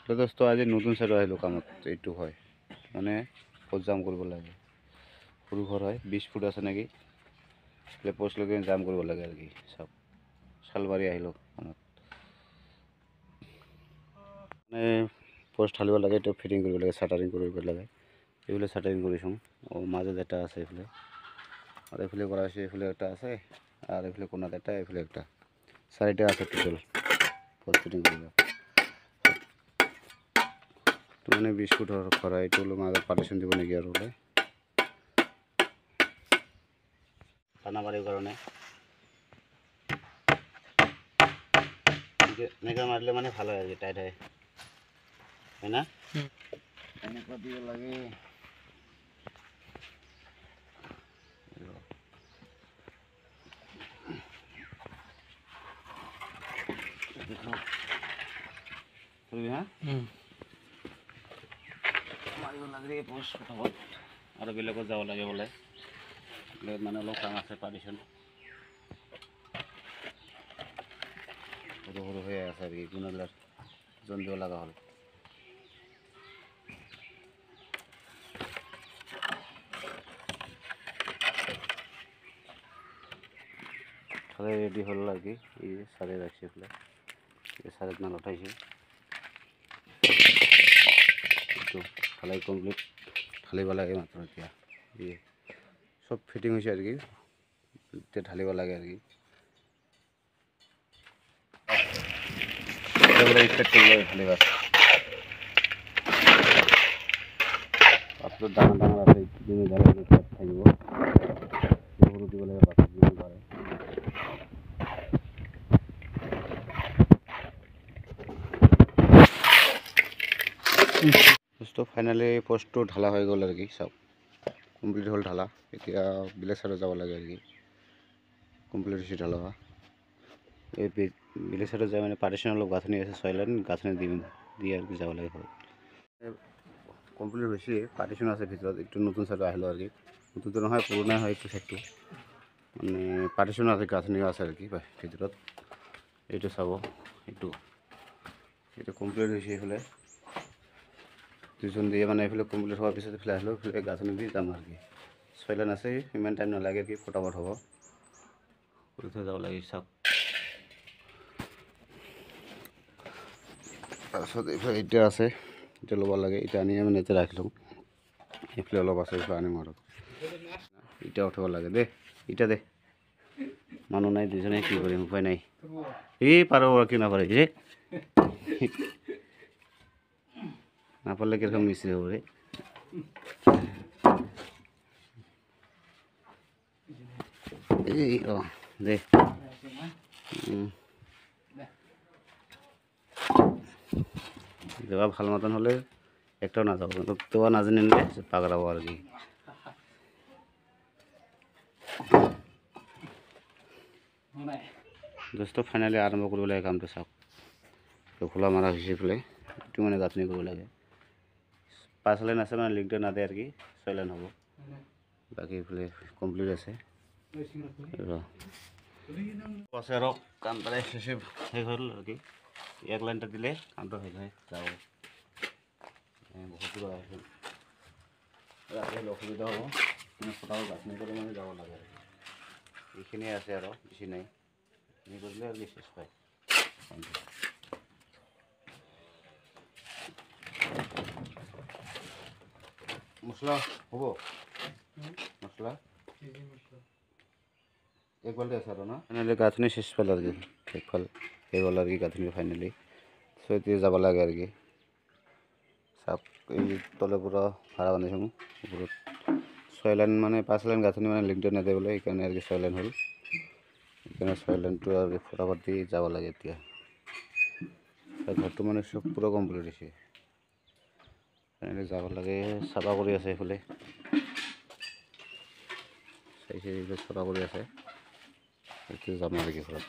তো দোস্ত আজি নতুন চাইড আহিলোঁ কামত এইটো হয় মানে পোষ্ট জাম কৰিব লাগে সৰু ঘৰ হয় 20 ফুট আছে নেকি পোষ্ট লগাই জাম কৰিব লাগে আৰু কি চব চালবাৰী আহিলোঁ কামত মানে পোষ্ট ঢালিব লাগে এইটো ফিটিং কৰিব লাগে শাটাৰিং কৰিব লাগে এইফালে শাটাৰিং কৰিছোঁ মাজত এটা আছে এইফালে আৰু এইফালে কৰা আছে এইফালে এটা আছে আৰু এইফালে কোণাত এটা এইফালে একটা চাৰিটা আছে টোটেল পোষ্ট ফিটিং কৰিব মানে 20 ফুটৰ ঘৰ এইটো মাজত পাৰ্টিশ্যন দিব নেকি আৰু বোলে টানা বাৰীৰ কাৰণে এনেকৈ মাৰিলে মানে ভাল হয় আৰু টাইট হয় হয় না এনেকুৱা দিব লাগে মাৰিব লাগে পোষ্ট ফটাফট আৰু বেলেগত যাব লাগে বোলে মানে অলপ কাম আছে পাৰ্টিশ্যন সৰু সৰু হৈ আছে আৰু কি কোনোবিলাক জন দিব লগা হ'ল ৰেডি হ'ল আৰু কি এই চাৰে ৰাখিছে এইফালে এই চাৰে নাল উঠাইছে এইটো ঢালাই কমপ্লিট ঢালিব লাগে মাত্ৰ এতিয়া সব ফিটিং হৈছে আৰু কি এতিয়া ঢালিব লাগে আৰু কি স্টাৰ্ট কৰিব লাগে ঢালিবা পাছটো ডাঙৰ ডাঙৰ আছে জিম্মেদাৰী থাকিব সৰু দিব লাগে পাছত জিম্মেদাৰী তো ফাইনালি পোষ্টটো ঢালা হৈ গ'ল আৰু কি সব কমপ্লিট হ'ল ঢালা এতিয়া বেলেগ চাইডত যাব লাগে আৰু কি কমপ্লিট হৈছে ঢালা এই বেলেগ চাইডত যায় মানে পাৰ্টিশ্যন অলপ গাঁথনি আছে 6 লাইন গাঁথনি দি আৰু কি যাব লাগে হ'ল কমপ্লিট হৈছে পাৰ্টিশ্যন আছে ভিতৰত এইটো নতুন চাইড আহিলোঁ আৰু কি নতুনটো নহয় পুৰণাই হয় এইটো চাইডটো মানে পাৰ্টিশ্যন আছে গাঁথনি আছে আৰু কি ভিতৰত এইটো চাব এইটো কমপ্লিট হৈছে এইফালে দুজন দিয়ে মানে এইফালে কমপ্লিট হোৱাৰ পিছত এইফালে আহিলোঁ এইফালে গাঁথনি দি যাম আৰু কি 6 লাইন আছে ইমান টাইম নালাগে আৰু কি ফটাফট হ'ব কৰি থৈ যাব লাগে চাওক তাৰপিছত এইফালে এতিয়া আছে এতিয়া ল'ব লাগে এতিয়া আনি মানে এতিয়া ৰাখিলোঁ এইফালে অলপ আছে এইফালে আনিম আৰু এতিয়া উঠিব লাগে দে এতিয়া দে মানুহ নাই দুজনে কি কৰিম উপায় নাই এই পাৰ কি নাপাৰে যে নাপালে কিরকম মিস্ত্রি হব রে এই ও দে দেওয়া ভালো মতন হলে একটাও না যাবো কিন্তু দেওয়া না জেনে নিলে পাগড়াবো আর কি দোস্ত ফাইনালি আরম্ভ করব লাগে কামটো চাওক তো খোলা মারা হয়েছে ফেলে একটু মানে গাঁথনি করব লাগে 5 লাইন আছে মানে লিঙ্কটা না দেয় আর কি 6 লাইন হবো বাকি ফেলে কমপ্লিট আছে পাশে আরো কাম প্রায় শেষে হয়ে গেল আর কি 1 লাইনটা দিলে কামটা হয়ে যায় যাও বহুত দূর আছে রাতে অসুবিধা হবো মানে ফটাফট গাঁথনি করে মানে যাব লাগে এইখিনি আছে আরো বেশি নাই এই করলে আর কি শেষ পায় মশলা হবো মশলা এক বালতি আছে আরো না ফাইনালি গাঁথনি শেষ পাল আর কি এক ফল এই গল আর কি গাঁথনি ফাইনালি সৈতে যাব লাগে আর কি সব এই তলে পুরো ভাড়া বানাইছো উপরে 6 লাইন মানে 5 লাইন গাঁথনি মানে লিঙ্কটা না দেয় বলে এখানে আর কি 6 লাইন হল এখানে 6 লাইনটো আর কি ফটাফট দিয়ে যাব লাগে এতিয়া ঘরটো মানে সব পুরো কমপ্লিট হয়েছে ফাইনালি যাব লাগে সাফা কৰি আছে এইফালে চাইছে এইবিলাক সাফা কৰি আছে এইটো যাম আৰু কি ঘৰত